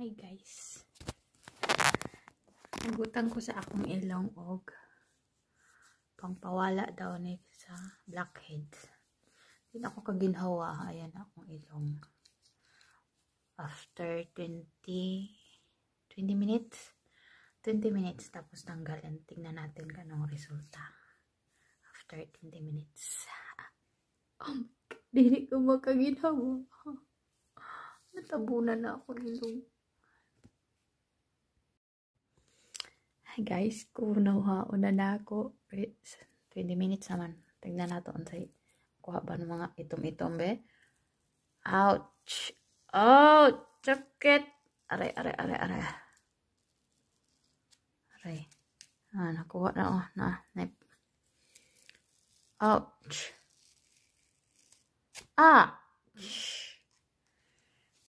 Hi guys. Nagutan ko sa akong ilong og pangpawala daw ni sa blackheads. Di na ako kaginhawa. Ayan akong ilong. After 20 minutes. 20 minutes tapos tanggalin. Tingnan natin kanong resulta. After 20 minutes. Oh my God. Di ko makaginhawa. Natabunan na ako ilong. Hi guys, kunahaon na ako. 20 minutes naman. Tingnan nato unsay kuha ba ng mga itom-itom be. Ouch! Ouch! Sakit! Aray. Nakuha na oh. Ouch! Ah!